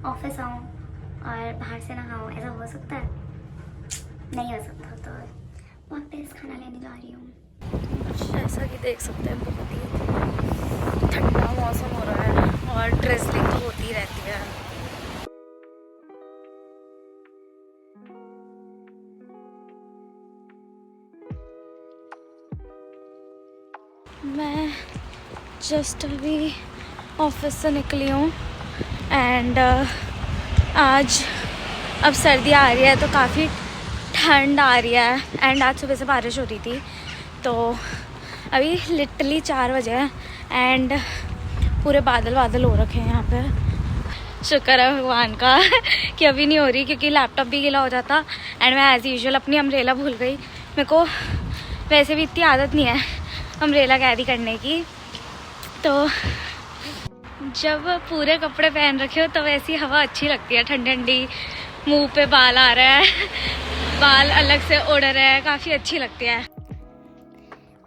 Office आऊँ और बाहर से ना खाऊँ, ऐसा हो सकता है? नहीं हो सकता। तो वापस खाना लेने जा रही हूँ। जैसा कि देख सकते हैं बहुत ही ठंडा मौसम हो रहा है और ड्रेसलिंग तो होती रहती है। मैं जस्ट अभी ऑफिस से निकली हूँ एंड आज अब सर्दी आ रही है तो काफ़ी ठंड आ रही है एंड आज सुबह से बारिश हो रही थी। तो अभी लिटरली 4 बजे हैं एंड पूरे बादल बादल हो रखे हैं यहाँ पे। शुक्र है भगवान का कि अभी नहीं हो रही, क्योंकि लैपटॉप भी गीला हो जाता एंड मैं एज़ यूजुअल अपनी अम्ब्रेला भूल गई। मेरे को वैसे भी इतनी आदत नहीं है अम्ब्रेला कैरी करने की, तो जब पूरे कपड़े पहन रखे हो तो वैसी हवा अच्छी लगती है, ठंडी ठंडी, मुंह पे बाल आ रहा है, बाल अलग से उड़ रहे हैं, काफ़ी अच्छी लगती है।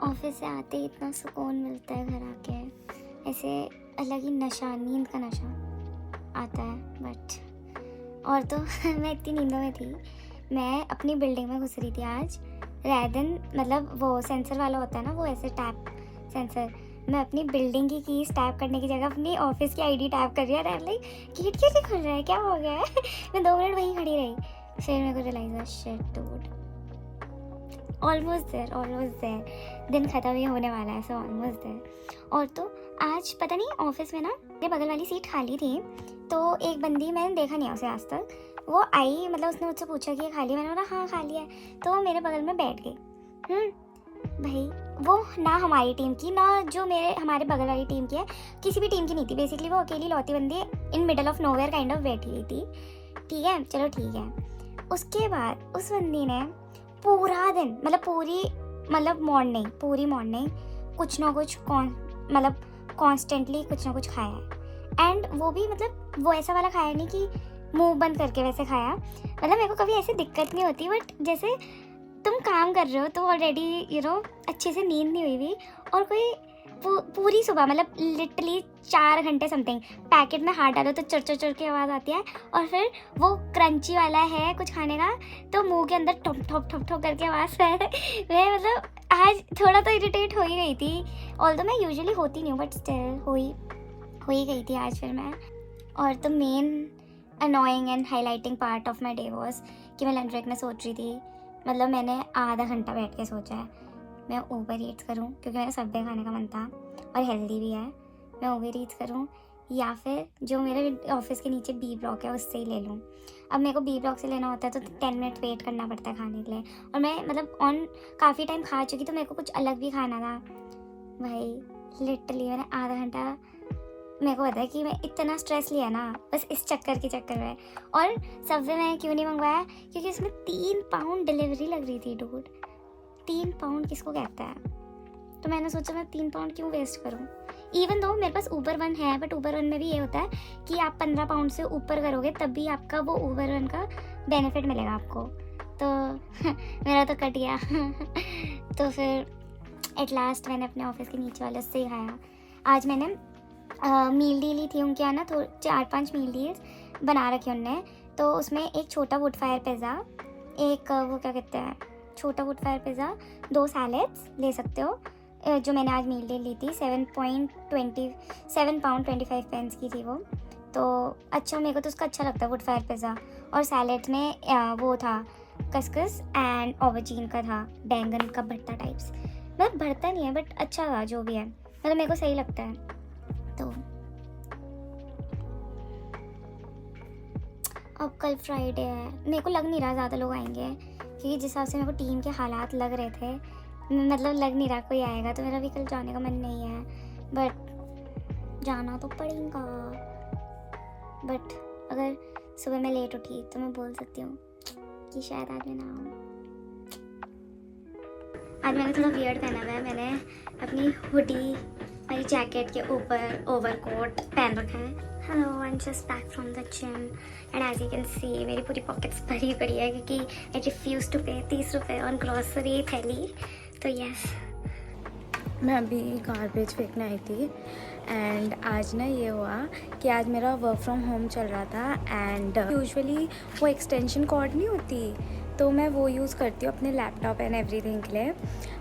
ऑफिस से आते ही इतना सुकून मिलता है घर आके, ऐसे अलग ही नशा, नींद का नशा आता है। बट और तो मैं इतनी नींदों में थी, मैं अपनी बिल्डिंग में घुस रही थी आज, रैदन मतलब वो सेंसर वाला होता है ना, वो ऐसे टैप सेंसर, मैं अपनी बिल्डिंग की कीज टैप करने की जगह अपनी ऑफिस की आईडी टैप कर रही है। लाइक गेट कैसे खुल रहा है, क्या हो गया है? मैं 2 मिनट वहीं खड़ी रही, फिर मेरे को रियलाइज हुआ शिट डूड, ऑलमोस्ट देयर, दिन ख़त्म ही होने वाला है, सो ऑलमोस्ट देयर। और तो आज पता नहीं ऑफिस में ना मेरे बगल वाली सीट खाली थी, तो एक बंदी, मैंने देखा नहीं है उसे आज तक, वो आई, मतलब उसने मुझसे पूछा कि ये खाली है, मैंने बोला हाँ खाली है, तो वो मेरे बगल में बैठ गई। भाई वो ना हमारी टीम की, ना जो हमारे बगल वाली टीम की है, किसी भी टीम की नहीं थी बेसिकली, वो अकेली लौती बंदी in middle of nowhere kind of बैठी हुई थी। ठीक है, चलो ठीक है। उसके बाद उस बंदी ने पूरा दिन, मतलब पूरी मॉर्निंग कुछ ना कुछ मतलब कॉन्स्टेंटली कुछ ना कुछ खाया है। एंड वो भी मतलब वो ऐसा वाला खाया नहीं कि मुंह बंद करके वैसे खाया, मतलब मेरे को कभी ऐसी दिक्कत नहीं होती, बट जैसे तुम काम कर रहे हो तो ऑलरेडी अच्छे से नींद नहीं हुई हुई, और कोई पूरी सुबह मतलब लिटरली 4 घंटे समथिंग पैकेट में हाथ डालो तो चुर चुर चुर की आवाज़ आती है, और फिर वो क्रंची वाला है कुछ खाने का तो मुंह के अंदर ठप ठप ठप ठप करके आवाज़ है। मैं मतलब आज थोड़ा तो इरिटेट हो ही गई थी, ऑल्दो मैं यूजुअली होती नहीं हूँ, बट स्टिल हो ही गई थी आज फिर मैं। और तो main annoying and highlighting part of my day was कि मैं लंच ब्रेक में सोच रही थी, मतलब मैंने आधा घंटा बैठ के सोचा है मैं ऊबर ईट्स करूं, क्योंकि मेरा सबवे खाने का मन था और हेल्दी भी है, मैं ऊबर ईट्स करूं या फिर जो मेरे ऑफिस के नीचे बी ब्लॉक है उससे ही ले लूं। अब मेरे को बी ब्लॉक से लेना होता है तो 10 मिनट वेट करना पड़ता है खाने के लिए, और मैं मतलब काफ़ी टाइम खा चुकी, तो मेरे को कुछ अलग भी खाना था। भाई लिटरली मैंने आधा घंटा, मेरे को पता है कि मैं इतना स्ट्रेस लिया ना बस इस चक्कर में। और सबवे मैंने क्यों नहीं मंगवाया, क्योंकि उसमें 3 पाउंड डिलीवरी लग रही थी डूड। 3 पाउंड किसको कहता है? तो मैंने सोचा मैं 3 पाउंड क्यों वेस्ट करूं। इवन दो मेरे पास ऊबर वन है, बट ऊबर वन में भी ये होता है कि आप 15 पाउंड से ऊपर करोगे तब भी आपका वो ऊबर वन का बेनिफिट मिलेगा आपको, तो मेरा तो कट गया। तो फिर एट लास्ट मैंने अपने ऑफिस के नीचे वाले से ही खाया। आज मैंने मील डील ही थी उनके यहाँ ना, तो 4-5 मील डील्स बना रखी उनने, तो उसमें एक छोटा वुड फायर पिज़्ज़ा, एक वो क्या कहते हैं छोटा वुड फायर पिज़्ज़ा, 2 सैलेड्स ले सकते हो, जो मैंने आज मील डील ली थी 7 पाउंड 25 पेंस की थी वो, तो अच्छा मेरे को तो उसका अच्छा लगता है वुड फायर पिज़्ज़ा। और सैलेड में वो था कस्कस एंड ऑवरचीन का था, बैंगन का भरता टाइप्स, मतलब भरता नहीं है बट अच्छा था जो भी है, मतलब मेरे को सही लगता है। तो अब कल फ्राइडे है, मेरे को लग नहीं रहा ज़्यादा लोग आएंगे, क्योंकि जिस हिसाब से मेरे को टीम के हालात लग रहे थे, मतलब लग नहीं रहा कोई आएगा, तो मेरा भी कल जाने का मन नहीं है, बट जाना तो पड़ेगा। बट अगर सुबह मैं लेट उठी तो मैं बोल सकती हूँ कि शायद आज मैं ना आऊँ। आज मैंने थोड़ा वियर्ड पहना हुआ है, मैंने अपनी हुडी मेरी जैकेट के ऊपर ओवरकोट पहन रखा है। Hello, I am just back from the gym and as you can see मेरी पूरी पॉकेट्स भरी पड़ी है, क्योंकि आई रिफ्यूज़ टू पे 30 रुपये ऑन ग्रॉसरी थैली। तो यस, मैं अभी गार्बेज फेंकने आई थी एंड आज ना ये हुआ कि आज मेरा वर्क फ्रॉम होम चल रहा था एंड यूजुअली वो एक्सटेंशन कॉर्ड नहीं होती तो मैं वो यूज़ करती हूँ अपने लैपटॉप एंड एवरीथिंग के लिए।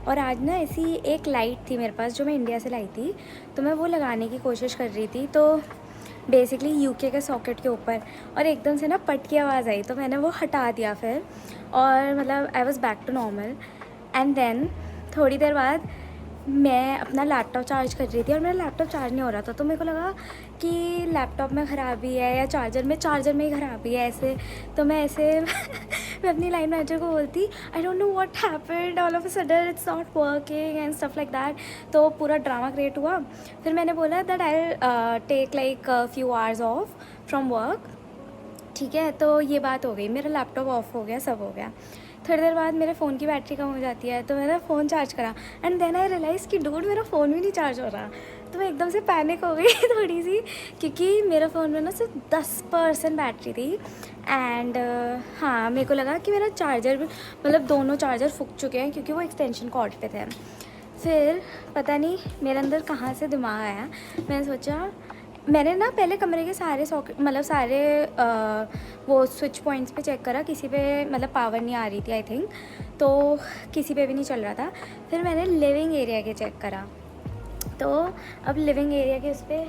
और आज ना ऐसी एक लाइट थी मेरे पास जो मैं इंडिया से लाई थी, तो मैं वो लगाने की कोशिश कर रही थी, तो बेसिकली यूके के सॉकेट के ऊपर और एकदम से ना पट की आवाज़ आई, तो मैंने वो हटा दिया फिर और मतलब I was back to normal. And then थोड़ी देर बाद मैं अपना लैपटॉप चार्ज कर रही थी और मेरा लैपटॉप चार्ज नहीं हो रहा था, तो मेरे को लगा कि लैपटॉप में ख़राबी है या चार्जर में ही ख़राबी है ऐसे। तो मैं ऐसे मैं अपनी लाइन मैनेजर को बोलती I don't know what happened, all of a sudden it's not working and stuff like that. तो पूरा ड्रामा क्रिएट हुआ। फिर मैंने बोला that I take like few hours off from work, ठीक है। तो ये बात हो गई, मेरा लैपटॉप ऑफ हो गया, सब हो गया। थोड़ी देर बाद मेरे फ़ोन की बैटरी कम हो जाती है, तो मैंने फ़ोन चार्ज करा एंड देन आई रियलाइज़ कि डूड मेरा फ़ोन भी नहीं चार्ज हो रहा। तो मैं एकदम से पैनिक हो गई थोड़ी सी, क्योंकि मेरा फ़ोन में ना सिर्फ 10% बैटरी थी एंड हाँ मेरे को लगा कि मेरा चार्जर मतलब दोनों चार्जर फूक चुके हैं क्योंकि वो एक्सटेंशन कॉर्ड पे थे। फिर पता नहीं मेरे अंदर कहाँ से दिमाग आया, मैंने सोचा मैंने ना पहले कमरे के सारे सॉकेट मतलब सारे वो स्विच पॉइंट्स पे चेक करा, किसी पे मतलब पावर नहीं आ रही थी आई थिंक, तो किसी पे भी नहीं चल रहा था। फिर मैंने लिविंग एरिया के चेक करा, तो अब लिविंग एरिया के उस पर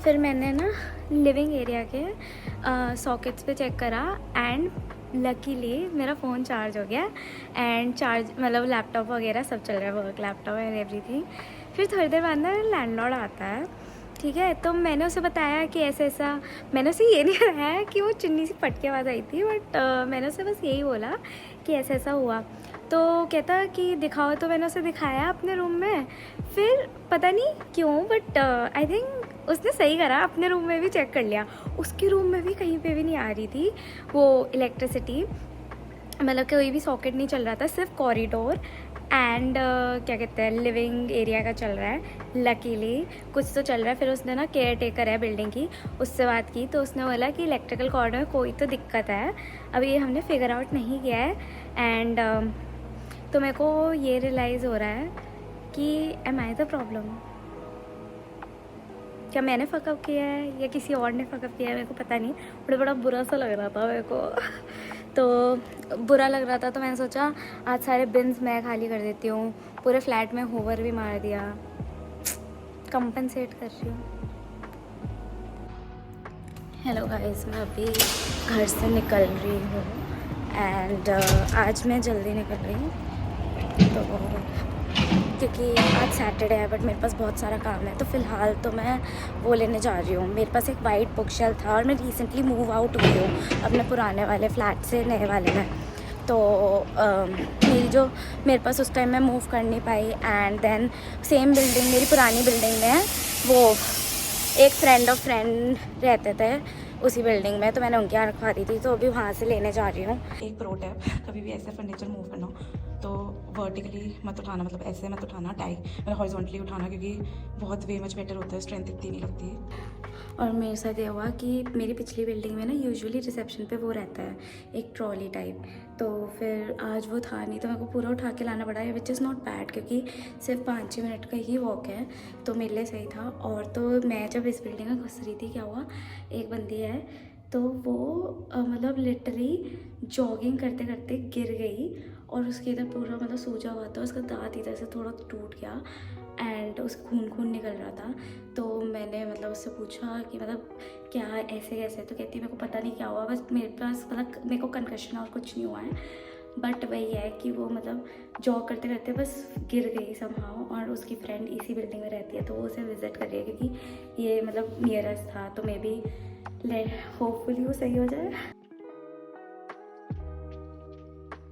फिर मैंने ना लिविंग एरिया के सॉकेट्स पे चेक करा एंड लकीली मेरा फ़ोन चार्ज हो गया एंड चार्ज मतलब लैपटॉप वगैरह सब चल रहा है, वर्क लैपटॉप एंड एवरीथिंग। फिर थोड़ी देर बाद ना लैंडलॉर्ड आता है, ठीक है। तो मैंने उसे बताया कि ऐसा मैंने उसे ये नहीं बताया कि वो चुन्नी सी पट के आवाज़ आई थी, बट मैंने उसे बस यही बोला कि ऐसा हुआ। तो कहता कि दिखाओ, तो मैंने उसे दिखाया अपने रूम में। फिर पता नहीं क्यों बट आई थिंक उसने सही करा, अपने रूम में भी चेक कर लिया, उसके रूम में भी कहीं पे भी नहीं आ रही थी वो इलेक्ट्रिसिटी, मतलब कोई भी सॉकेट नहीं चल रहा था, सिर्फ कॉरिडोर एंड क्या कहते हैं लिविंग एरिया का चल रहा है। लकीली कुछ तो चल रहा है। फिर उसने ना केयर टेकर है बिल्डिंग की, उससे बात की, तो उसने बोला कि इलेक्ट्रिकल कॉर्ड में कोई तो दिक्कत है, अभी ये हमने फिगर आउट नहीं किया है। एंड तो मेरे को ये रियलाइज़ हो रहा है कि एम आई द प्रॉब्लम, क्या मैंने फ़कअप किया है या किसी और ने फ़कअप किया है, मेरे को पता नहीं, बड़ा बुरा सा लग रहा था मेरे को तो बुरा लग रहा था, तो मैंने सोचा आज सारे बिन्स मैं खाली कर देती हूँ, पूरे फ्लैट में होवर भी मार दिया, कंपनसेट कर रही हूँ। हेलो गाइस, मैं अभी घर से निकल रही हूँ एंड आज मैं जल्दी निकल रही हूँ तो क्योंकि आज सैटरडे है, बट मेरे पास बहुत सारा काम है, तो फ़िलहाल तो मैं वो लेने जा रही हूँ। मेरे पास एक वाइट बुक शेल्फ था और मैं रिसेंटली मूव आउट हुई हूँ अपने पुराने वाले फ्लैट से नए वाले में, तो मेरे पास उस टाइम मैं मूव कर नहीं पाई एंड देन सेम बिल्डिंग मेरी पुरानी बिल्डिंग में वो एक फ्रेंड ऑफ फ्रेंड रहते थे उसी बिल्डिंग में, तो मैंने उनके यहाँ रखवा दी थी, तो अभी वहाँ से लेने जा रही हूँ। एक प्रो टिप, कभी भी ऐसे फर्नीचर मूव करना तो वर्टिकली मत उठाना, मतलब ऐसे मत उठाना, मतलब हॉरिजॉन्टली उठाना, क्योंकि बहुत वे मच बेटर होता है, स्ट्रेंथ इतनी नहीं लगती। और मेरे साथ ये हुआ कि मेरी पिछली बिल्डिंग में ना यूजुअली रिसेप्शन पे वो रहता है एक ट्रॉली टाइप, तो फिर आज वो था नहीं, तो मेरे को पूरा उठा के लाना पड़ा, विच इज़ नॉट बैड क्योंकि सिर्फ 5-6 मिनट का ही वॉक है, तो मेरे लिए सही था। और तो मैं जब इस बिल्डिंग में घुस रही थी, क्या हुआ, एक बंदी है तो वो मतलब लिटरली जॉगिंग करते करते गिर गई और उसके इधर पूरा मतलब सूजा हुआ था, उसका दांत इधर से थोड़ा टूट गया एंड उस खून निकल रहा था। तो मैंने मतलब उससे पूछा कि मतलब क्या ऐसे कैसे, तो कहती मेरे को पता नहीं क्या हुआ, बस मेरे पास मतलब मेरे को कंकशन और कुछ नहीं हुआ है, बट वही है कि वो मतलब जॉग करते करते बस गिर गई समहाउ, और उसकी फ्रेंड इसी बिल्डिंग में रहती है, तो वो उसे विज़िट कर रही है क्योंकि ये मतलब नियरेस्ट था, तो मे बी होपफुली वो सही हो जाए।